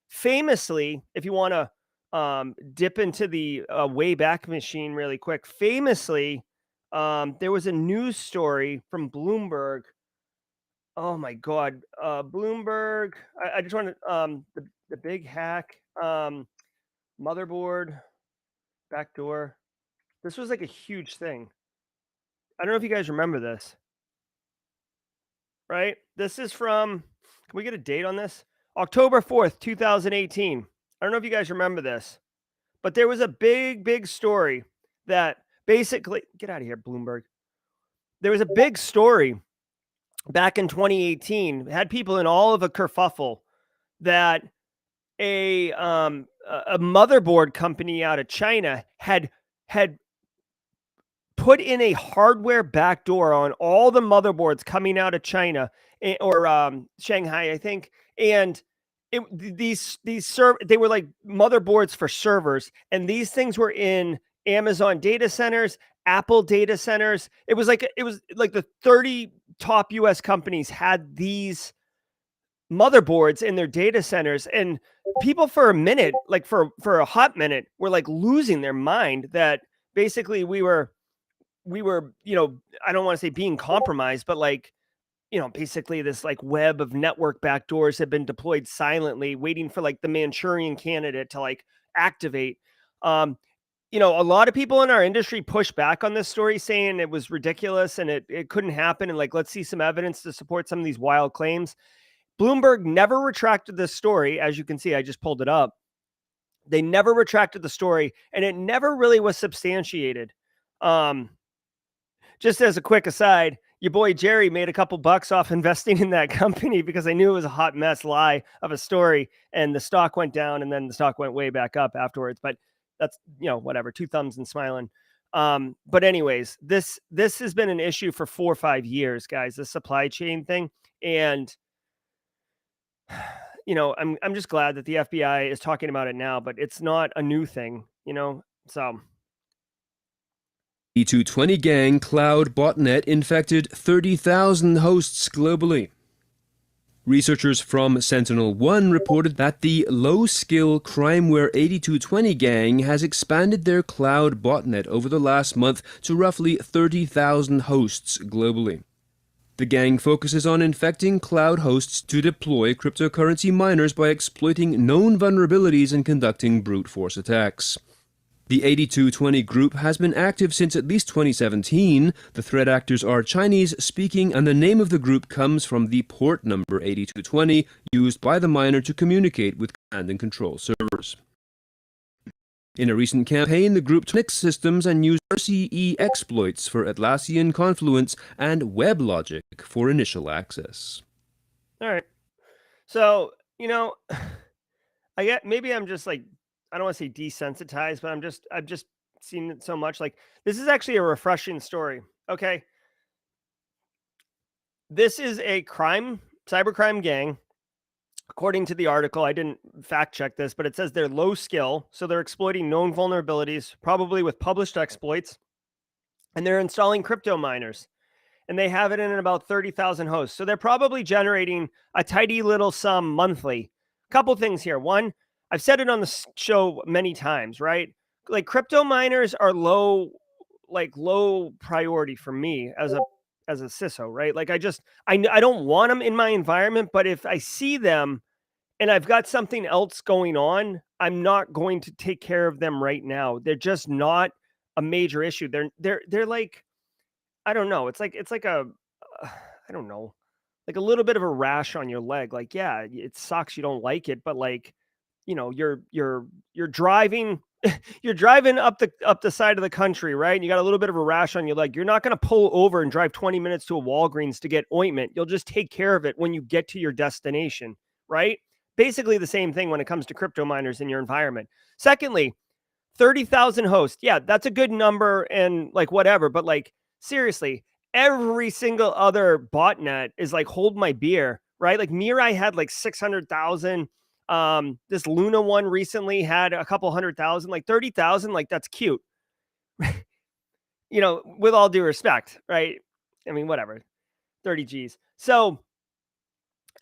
[SPEAKER 1] Famously, if you want to dip into the Wayback Machine really quick, famously, there was a news story from Bloomberg. Oh my God, Bloomberg. I just want to the big hack, motherboard, backdoor. This was like a huge thing. I don't know if you guys remember this, right? This is from. Can we get a date on this? October 4th, 2018. I don't know if you guys remember this, but there was a big story that basically get out of here, Bloomberg. There was a big story back in 2018. Had people in all of a kerfuffle that a motherboard company out of China had put in a hardware backdoor on all the motherboards coming out of China or Shanghai, I think, And they were like motherboards for servers, and these things were in Amazon data centers, Apple data centers. It was like the 30 top US companies had these motherboards in their data centers, and people for a minute, like for a hot minute, were like losing their mind that basically we were, I don't want to say being compromised, but like, basically this like web of network backdoors had been deployed silently, waiting for like the Manchurian candidate to like activate. Um, a lot of people in our industry pushed back on this story, saying it was ridiculous and it couldn't happen. And like, let's see some evidence to support some of these wild claims. Bloomberg never retracted this story. As you can see, I just pulled it up. They never retracted the story, and it never really was substantiated. Just as a quick aside, your boy Jerry made a couple bucks off investing in that company because I knew it was a hot mess lie of a story, and the stock went down, and then the stock went way back up afterwards. But that's, whatever, 2 thumbs and smiling. But anyways, this has been an issue for 4 or 5 years, guys, the supply chain thing. And I'm just glad that the FBI is talking about it now, but it's not a new thing, so.
[SPEAKER 4] 2220 gang cloud botnet infected 30,000 hosts globally. Researchers from Sentinel-1 reported that the low-skill crimeware 8220 gang has expanded their cloud botnet over the last month to roughly 30,000 hosts globally. The gang focuses on infecting cloud hosts to deploy cryptocurrency miners by exploiting known vulnerabilities and conducting brute force attacks. The 8220 group has been active since at least 2017. The threat actors are Chinese-speaking, and the name of the group comes from the port number 8220 used by the miner to communicate with command and control servers. In a recent campaign, the group took systems and used RCE exploits for Atlassian Confluence and WebLogic for initial access.
[SPEAKER 1] All right. So, maybe I'm just like, I don't want to say desensitized, but I've just seen it so much. Like, this is actually a refreshing story. Okay. This is a cybercrime gang. According to the article, I didn't fact check this, but it says they're low skill. So they're exploiting known vulnerabilities, probably with published exploits, and they're installing crypto miners, and they have it in about 30,000 hosts. So they're probably generating a tidy little sum monthly. Couple things here. One, I've said it on the show many times, right? Like, crypto miners are low priority for me as a CISO, right? Like, I don't want them in my environment, but if I see them and I've got something else going on, I'm not going to take care of them right now. They're just not a major issue. They're like, I don't know. It's like I don't know, like a little bit of a rash on your leg. Like, yeah, it sucks. You don't like it, but like, you're driving, you're driving up the side of the country, right? And you got a little bit of a rash on your leg. You're not going to pull over and drive 20 minutes to a Walgreens to get ointment. You'll just take care of it when you get to your destination, right? Basically the same thing when it comes to crypto miners in your environment. Secondly, 30,000 hosts. Yeah, that's a good number and like whatever, but like, seriously, every single other botnet is like, hold my beer, right? Like, Mirai had like 600,000. This Luna one recently had a couple 100,000. Like, 30,000, like, that's cute. With all due respect, right? I mean, whatever, 30 G's. So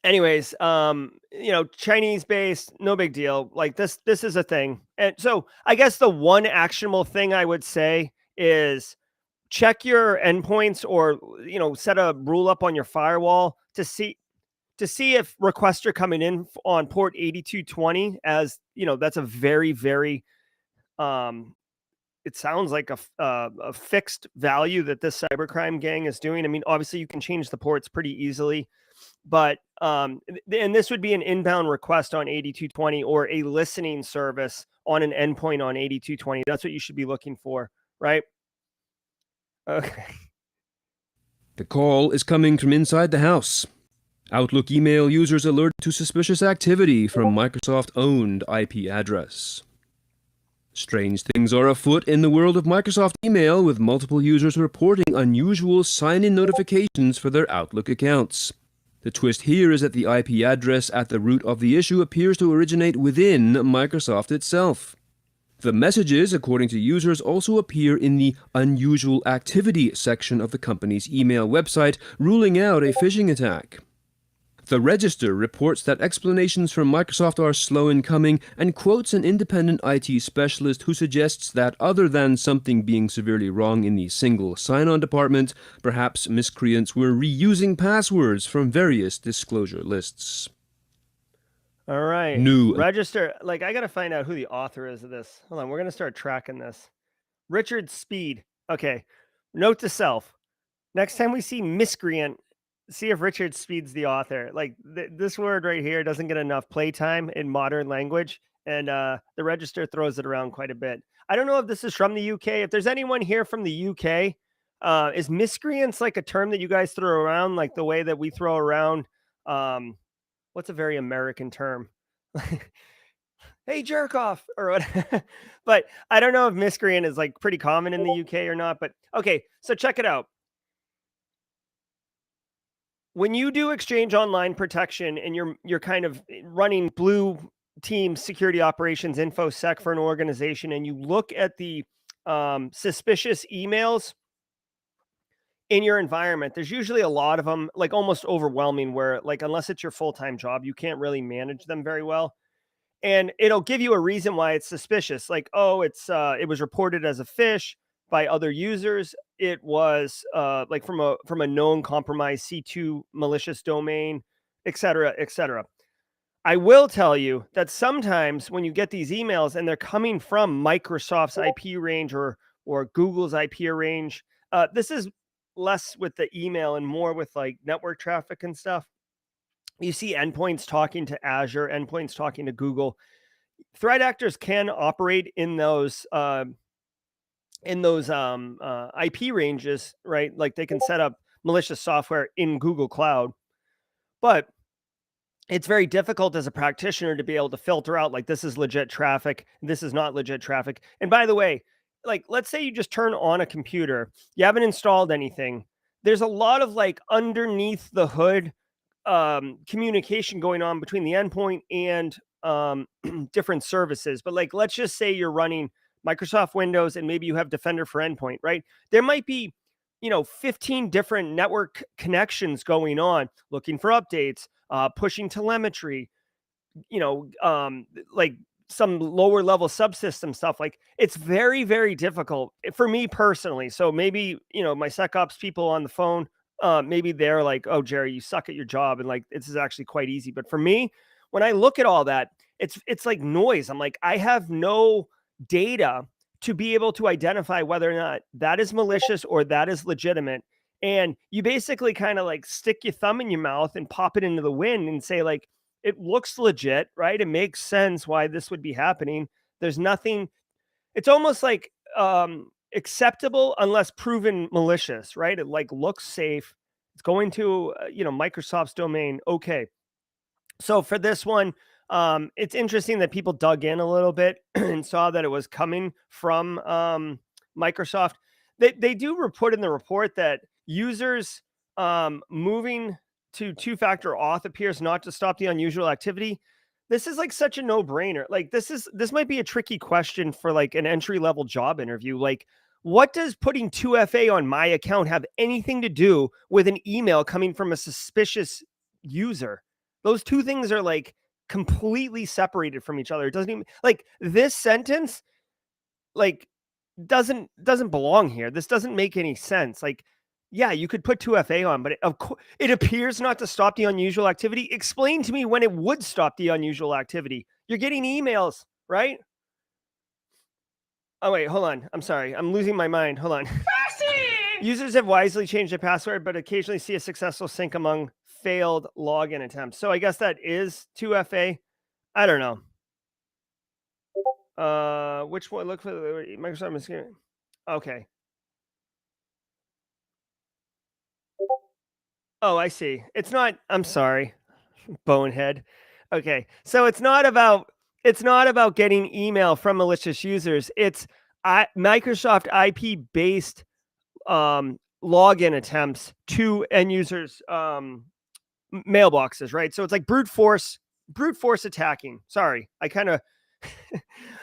[SPEAKER 1] anyways, Chinese based, no big deal. Like, this is a thing. And so I guess the one actionable thing I would say is check your endpoints, or, set a rule up on your firewall to see if requests are coming in on port 8220, as that's a very, very, it sounds like a fixed value that this cybercrime gang is doing. I mean, obviously you can change the ports pretty easily, but, and this would be an inbound request on 8220 or a listening service on an endpoint on 8220. That's what you should be looking for, right? Okay.
[SPEAKER 4] The call is coming from inside the house. Outlook email users alerted to suspicious activity from Microsoft-owned IP address. Strange things are afoot in the world of Microsoft email, with multiple users reporting unusual sign-in notifications for their Outlook accounts. The twist here is that the IP address at the root of the issue appears to originate within Microsoft itself. The messages, according to users, also appear in the Unusual Activity section of the company's email website, ruling out a phishing attack. The Register reports that explanations from Microsoft are slow in coming and quotes an independent IT specialist who suggests that other than something being severely wrong in the single sign-on department, perhaps miscreants were reusing passwords from various disclosure lists.
[SPEAKER 1] All right.
[SPEAKER 4] New
[SPEAKER 1] Register. I got to find out who the author is of this. Hold on. We're going to start tracking this. Richard Speed. Okay. Note to self. Next time we see miscreant, see if Richard Speed's the author. This word right here doesn't get enough playtime in modern language, and the Register throws it around quite a bit. I don't know if this is from the UK. If there's anyone here from the UK, is miscreants like a term that you guys throw around, like the way that we throw around? What's a very American term? Hey, jerk off, or what? But I don't know if miscreant is pretty common in the UK or not. But okay, so check it out. When you do Exchange Online protection and you're kind of running blue team security operations infosec for an organization, and you look at the suspicious emails in your environment, there's usually a lot of them, almost overwhelming, where unless it's your full-time job, you can't really manage them very well. And it'll give you a reason why it's suspicious. it was reported as a phish by other users. It was from a known compromised C2 malicious domain, et cetera, et cetera. I will tell you that sometimes when you get these emails and they're coming from Microsoft's IP range or Google's IP range, this is less with the email and more with network traffic and stuff. You see endpoints talking to Azure, endpoints talking to Google. Threat actors can operate in those IP ranges, right? They can set up malicious software in Google Cloud, but it's very difficult as a practitioner to be able to filter out this is legit traffic, this is not legit traffic. And by the way, let's say you just turn on a computer, you haven't installed anything. There's a lot of underneath the hood communication going on between the endpoint and different services. But let's just say you're running Microsoft Windows and maybe you have Defender for Endpoint, right? There might be 15 different network connections going on, looking for updates, pushing telemetry, some lower level subsystem stuff. It's very, very difficult for me personally. So maybe my SecOps people on the phone, maybe they're like, oh, Jerry, you suck at your job, and this is actually quite easy. But for me, when I look at all that, it's like noise. I'm I have no data to be able to identify whether or not that is malicious or that is legitimate. And you basically kind of stick your thumb in your mouth and pop it into the wind and say it looks legit, right? It makes sense why this would be happening. There's nothing. It's almost acceptable unless proven malicious, right? It looks safe. It's going to Microsoft's domain. Okay. So for this one, it's interesting that people dug in a little bit and saw that it was coming from Microsoft. They do report in the report that users moving to two-factor auth appears not to stop the unusual activity. This is such a no-brainer. This might be a tricky question for an entry-level job interview. What does putting 2FA on my account have anything to do with an email coming from a suspicious user? Those two things are completely separated from each other. It doesn't even this sentence doesn't belong here. This doesn't make any sense. Yeah, you could put 2FA on, but it appears not to stop the unusual activity. Explain to me when it would stop the unusual activity. You're getting emails, right? Oh, wait, hold on. I'm sorry. I'm losing my mind. Hold on. Users have wisely changed their password, but occasionally see a successful sync among failed login attempts. So I guess that is 2FA. I don't know. Which one? Look for the Microsoft. Okay. Oh, I see. It's not. I'm sorry, bonehead. Okay, so it's not about getting email from malicious users. It's Microsoft IP based login attempts to end users mailboxes, right? So it's like brute force attacking. Sorry, I kind of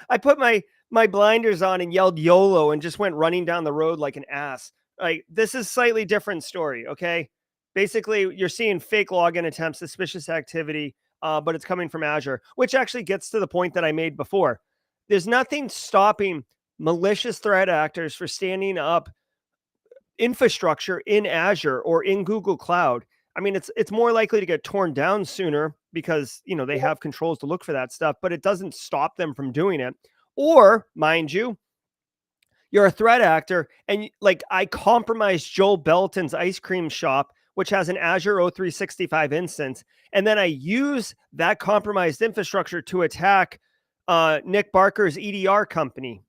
[SPEAKER 1] I put my blinders on and yelled YOLO and just went running down the road like an ass. Like, this is slightly different story, okay? Basically, you're seeing fake login attempts, suspicious activity, but it's coming from Azure, which actually gets to the point that I made before. There's nothing stopping malicious threat actors for standing up infrastructure in Azure or in Google Cloud. I mean, it's more likely to get torn down sooner because, they have controls to look for that stuff, but it doesn't stop them from doing it. Or, mind you, you're a threat actor and like I compromised Joel Belton's ice cream shop, which has an Azure O365 instance, and then I use that compromised infrastructure to attack Nick Barker's EDR company.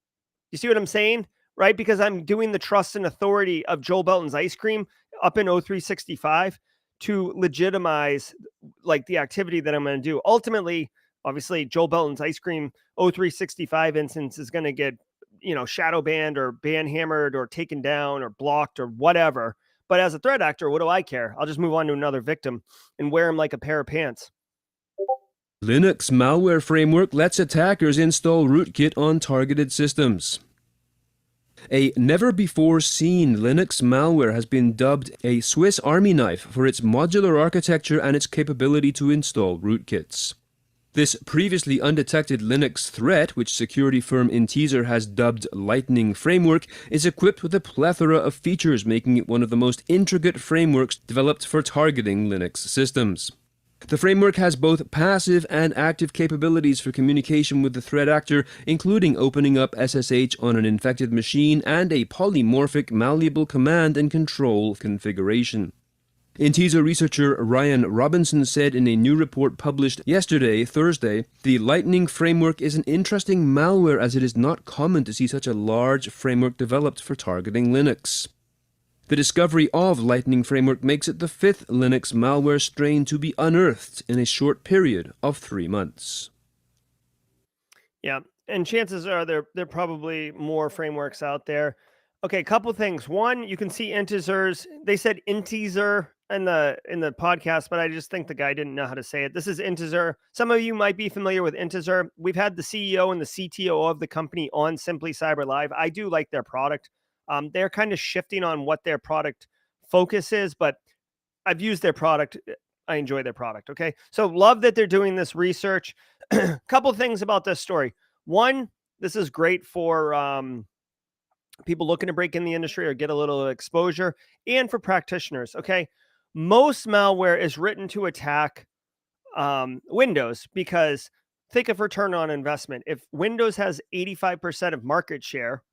[SPEAKER 1] You see what I'm saying? Right? Because I'm doing the trust and authority of Joel Belton's ice cream up in O365 to legitimize like the activity that I'm going to do. Ultimately, obviously, Joel Belton's ice cream O365 instance is going to get, shadow banned or ban hammered or taken down or blocked or whatever. But as a threat actor, what do I care? I'll just move on to another victim and wear him like a pair of pants.
[SPEAKER 4] Linux malware framework lets attackers install rootkit on targeted systems. A never-before-seen Linux malware has been dubbed a Swiss Army knife for its modular architecture and its capability to install rootkits. This previously undetected Linux threat, which security firm Intezer has dubbed Lightning Framework, is equipped with a plethora of features, making it one of the most intricate frameworks developed for targeting Linux systems. The framework has both passive and active capabilities for communication with the threat actor, including opening up SSH on an infected machine and a polymorphic, malleable command and control configuration. Intezer researcher Ryan Robinson said in a new report published yesterday, Thursday, the Lightning Framework is an interesting malware as it is not common to see such a large framework developed for targeting Linux. The discovery of Lightning Framework makes it the fifth Linux malware strain to be unearthed in a short period of 3 months.
[SPEAKER 1] Yeah, and chances are there probably more frameworks out there. Okay, a couple things. One, you can see Intezer's. They said Intezer in the podcast, but I just think the guy didn't know how to say it. This is Intezer. Some of you might be familiar with Intezer. We've had the CEO and the CTO of the company on Simply Cyber Live. I do like their product. They're kind of shifting on what their product focus is, but I've used their product. I enjoy their product. Okay. So love that they're doing this research. Couple things about this story. One, this is great for people looking to break in the industry or get a little exposure, and for practitioners. Okay. Most malware is written to attack Windows because think of return on investment. If Windows has 85% of market share,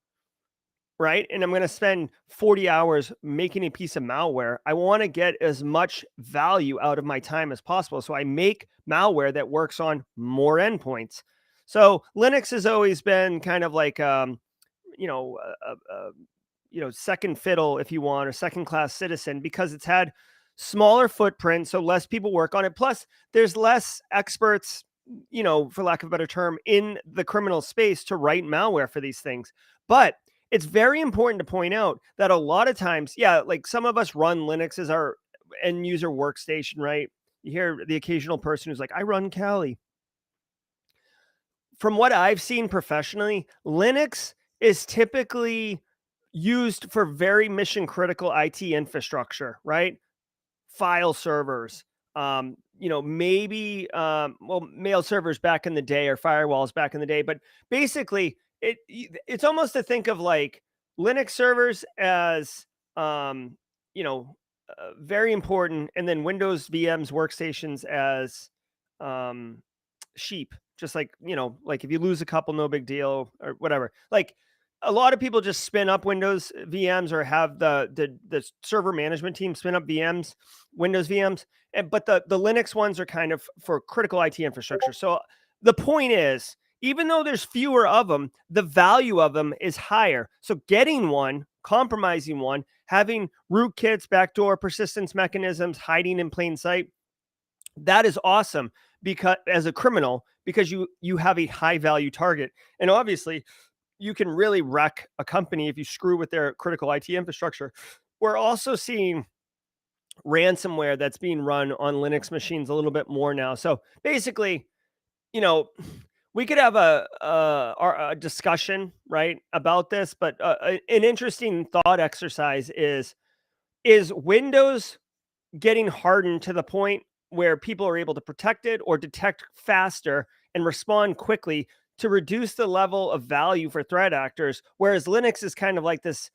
[SPEAKER 1] right? And I'm going to spend 40 hours making a piece of malware. I want to get as much value out of my time as possible. So I make malware that works on more endpoints. So Linux has always been kind of like, second fiddle, if you want, or second class citizen, because it's had smaller footprint. So less people work on it. Plus there's less experts, for lack of a better term, in the criminal space to write malware for these things. But it's very important to point out that a lot of times, like some of us run Linux as our end user workstation, right? You hear the occasional person who's like, I run Kali. From what I've seen professionally, Linux is typically used for very mission critical IT infrastructure, right? File servers, maybe, mail servers back in the day or firewalls back in the day, but basically, it's almost to think of like Linux servers as very important, and then Windows VMs workstations as sheep. Just like like if you lose a couple, no big deal or whatever. Like a lot of people just spin up Windows VMs or have the server management team spin up VMs, Windows VMs, but the Linux ones are kind of for critical IT infrastructure. So the point is, even though there's fewer of them, the value of them is higher. So getting one, compromising one, having rootkits, backdoor persistence mechanisms, hiding in plain sight, that is awesome because as a criminal, because you have a high value target. And obviously you can really wreck a company if you screw with their critical IT infrastructure. We're also seeing ransomware that's being run on Linux machines a little bit more now. So basically, you know, we could have a discussion, right, about this, but an interesting thought exercise is Windows getting hardened to the point where people are able to protect it or detect faster and respond quickly to reduce the level of value for threat actors, whereas Linux is kind of like this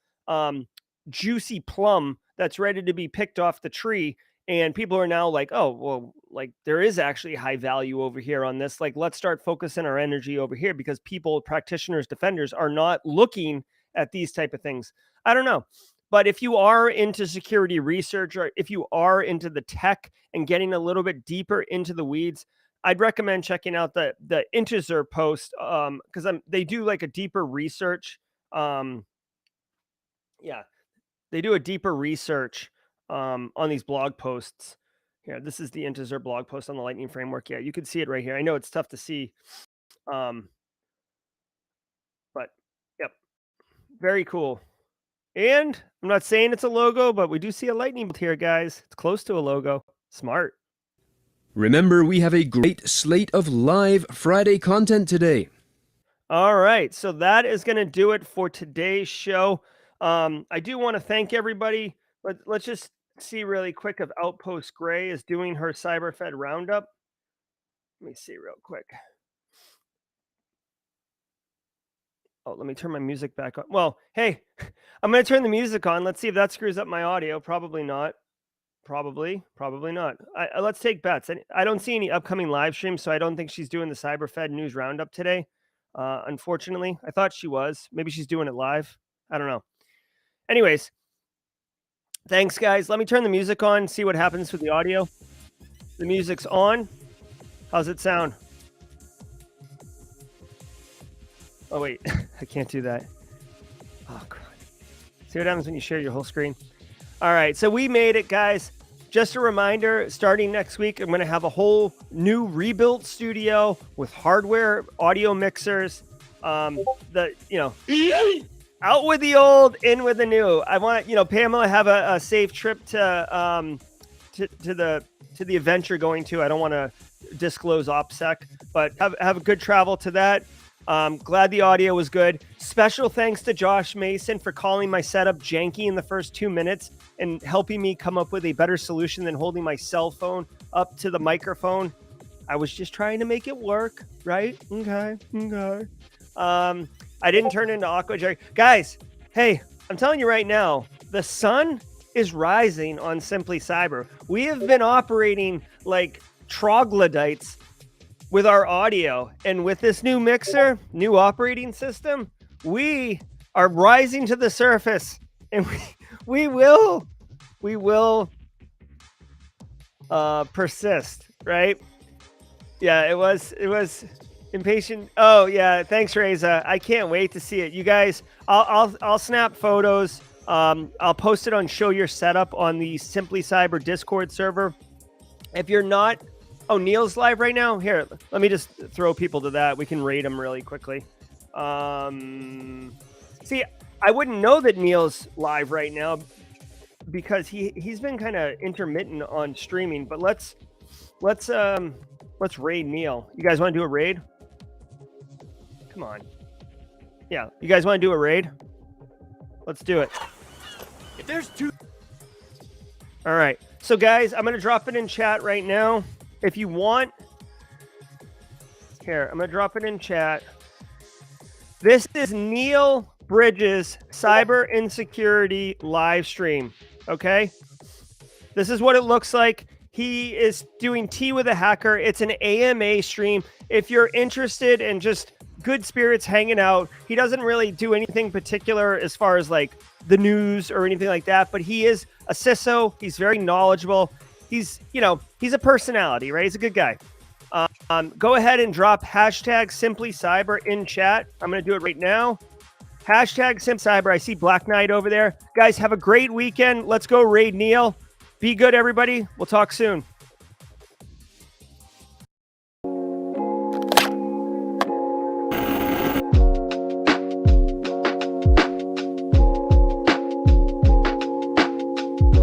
[SPEAKER 1] juicy plum that's ready to be picked off the tree. And people are now like, oh, well, like there is actually high value over here on this. Like, let's start focusing our energy over here because people, practitioners, defenders are not looking at these type of things. I don't know. But if you are into security research or if you are into the tech and getting a little bit deeper into the weeds, I'd recommend checking out the Integer post because they do like a deeper research. Yeah, they do a deeper research on these blog posts. Here, this is the Integer blog post on the Lightning Framework. Yeah, you can see it right here. I know it's tough to see, but yep, very cool. And I'm not saying it's a logo, but we do see a lightning bolt here, guys. It's close to a logo. Smart.
[SPEAKER 4] Remember, we have a great slate of live Friday content today.
[SPEAKER 1] All right, so that is going to do it for today's show. I do want to thank everybody. Let's just see really quick if Outpost Gray is doing her CyberFed roundup. Let me see real quick. Oh, let me turn my music back on. Well, hey, I'm going to turn the music on. Let's see if that screws up my audio. Probably not. Probably not. Let's take bets. I don't see any upcoming live streams, so I don't think she's doing the CyberFed news roundup today. Unfortunately, I thought she was. Maybe she's doing it live. I don't know. Anyways, thanks, guys. Let me turn the music on, see what happens with the audio. The music's on. How's it sound? Oh, wait. I can't do that. Oh, God. See what happens when you share your whole screen? All right. So we made it, guys. Just a reminder, starting next week, I'm going to have a whole new rebuilt studio with hardware, audio mixers. Out with the old, in with the new. I want, Pamela have a safe trip to the event you're going to. I don't want to disclose OPSEC, but have a good travel to that. Glad the audio was good. Special thanks to Josh Mason for calling my setup janky in the first 2 minutes and helping me come up with a better solution than holding my cell phone up to the microphone. I was just trying to make it work, right? Okay. I didn't turn into Aqua Jerry. Guys, hey, I'm telling you right now, the sun is rising on Simply Cyber. We have been operating like troglodytes with our audio, and with this new mixer, new operating system, we are rising to the surface, and we will persist, right? Yeah, it was impatient. Oh yeah, thanks, Reza. I can't wait to see it. You guys, I'll snap photos. I'll post it on Show Your Setup on the Simply Cyber Discord server. If you're not, oh, Neil's live right now. Here, let me just throw people to that. We can rate him really quickly. See, I wouldn't know that Neil's live right now because he's been kind of intermittent on streaming. But let's raid Neil. You guys want to do a raid? Come on. Yeah, you guys want to do a raid? Let's do it.
[SPEAKER 5] If there's two.
[SPEAKER 1] All right. So guys, I'm going to drop it in chat right now. If you want, here, I'm going to drop it in chat. This is Neil Bridges' Cyber Insecurity live stream. Okay. This is what it looks like. He is doing Tea with a Hacker. It's an AMA stream. If you're interested in just good spirits hanging out, he doesn't really do anything particular as far as like the news or anything like that, but he is a CISO. He's very knowledgeable. He's a personality, right? He's a good guy. Go ahead and drop hashtag Simply Cyber in chat. I'm going to do it right now. Hashtag Simply Cyber. I see Black Knight over there. Guys, have a great weekend. Let's go raid Neil. Be good, everybody. We'll talk soon.